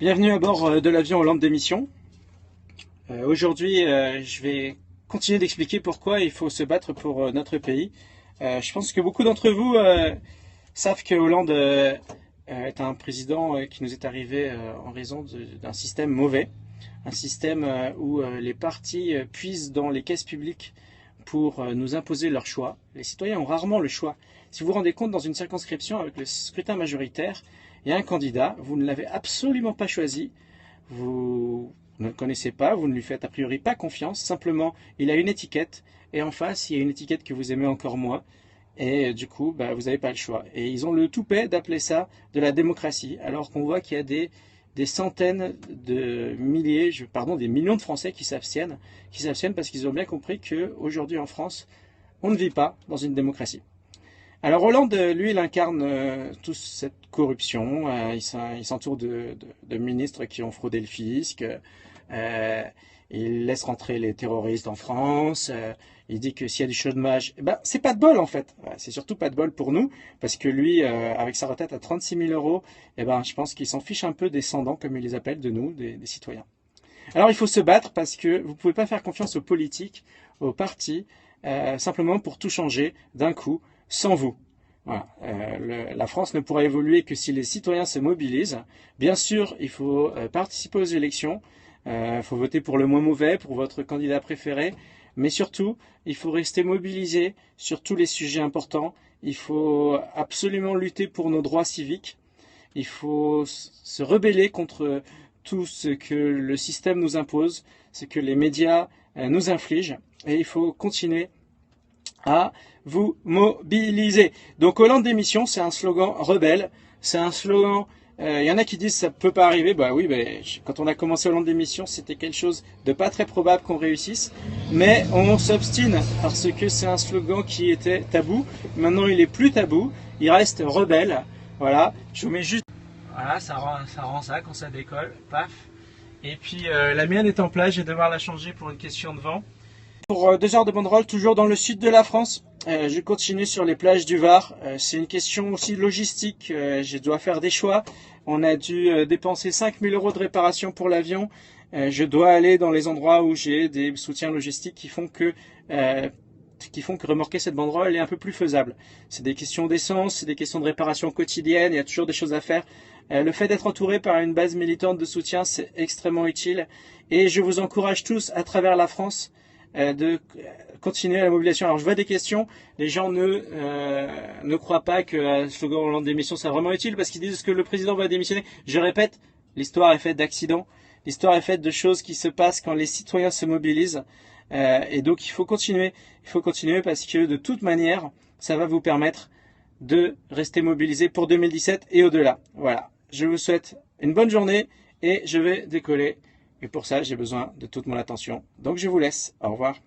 Bienvenue à bord de l'avion Hollande d'émission. Aujourd'hui, je vais continuer d'expliquer pourquoi il faut se battre pour notre pays. Je pense que beaucoup d'entre vous savent que Hollande est un président qui nous est arrivé en raison d'un système mauvais, un système où les partis puisent dans les caisses publiques pour nous imposer leur choix. Les citoyens ont rarement le choix. Si vous vous rendez compte, dans une circonscription avec le scrutin majoritaire, il y a un candidat, vous ne l'avez absolument pas choisi, vous ne le connaissez pas, vous ne lui faites a priori pas confiance, simplement il a une étiquette, et en face il y a une étiquette que vous aimez encore moins, et du coup vous n'avez pas le choix. Et ils ont le toupet d'appeler ça de la démocratie, alors qu'on voit qu'il y a des centaines de milliers, des millions de Français qui s'abstiennent parce qu'ils ont bien compris qu'aujourd'hui en France, on ne vit pas dans une démocratie. Alors Hollande, lui, il incarne toute cette corruption. Il s'entoure de ministres qui ont fraudé le fisc. Il laisse rentrer les terroristes en France. Il dit que s'il y a du chômage, c'est pas de bol en fait. C'est surtout pas de bol pour nous, parce que lui, avec sa retraite à 36 000 euros, je pense qu'il s'en fiche un peu des sans-dents, comme il les appelle, de nous, des citoyens. Alors il faut se battre parce que vous ne pouvez pas faire confiance aux politiques, aux partis, simplement pour tout changer d'un coup, sans vous. Voilà. La France ne pourra évoluer que si les citoyens se mobilisent. Bien sûr, il faut participer aux élections, il faut voter pour le moins mauvais, pour votre candidat préféré, mais surtout, il faut rester mobilisé sur tous les sujets importants. Il faut absolument lutter pour nos droits civiques. Il faut se rebeller contre tout ce que le système nous impose, ce que les médias nous infligent, et il faut continuer à vous mobiliser. Donc Hollande d'émission, c'est un slogan rebelle, c'est un slogan, il y en a qui disent ça peut pas arriver, quand on a commencé Hollande d'émission, c'était quelque chose de pas très probable qu'on réussisse, mais on s'obstine parce que c'est un slogan qui était tabou, maintenant il est plus tabou, il reste rebelle, voilà, je vous mets juste, voilà, ça rend ça quand ça décolle, paf, et puis la mienne est en place, je vais devoir la changer pour une question de vent. Pour 2 heures de banderole, toujours dans le sud de la France, je continue sur les plages du Var. C'est une question aussi logistique, je dois faire des choix. On a dû dépenser 5 000 euros de réparation pour l'avion. Je dois aller dans les endroits où j'ai des soutiens logistiques qui font que remorquer cette banderole est un peu plus faisable. C'est des questions d'essence, c'est des questions de réparation quotidienne, il y a toujours des choses à faire. Le fait d'être entouré par une base militante de soutien, c'est extrêmement utile. Et je vous encourage tous à travers la France de continuer la mobilisation. Alors je vois des questions, les gens ne croient pas que le slogan Hollande d'émission soit vraiment utile parce qu'ils disent que le président va démissionner. Je répète, l'histoire est faite d'accidents, l'histoire est faite de choses qui se passent quand les citoyens se mobilisent, et donc il faut continuer parce que de toute manière, ça va vous permettre de rester mobilisé pour 2017 et au-delà. Voilà, je vous souhaite une bonne journée et je vais décoller. Et pour ça, j'ai besoin de toute mon attention. Donc je vous laisse. Au revoir.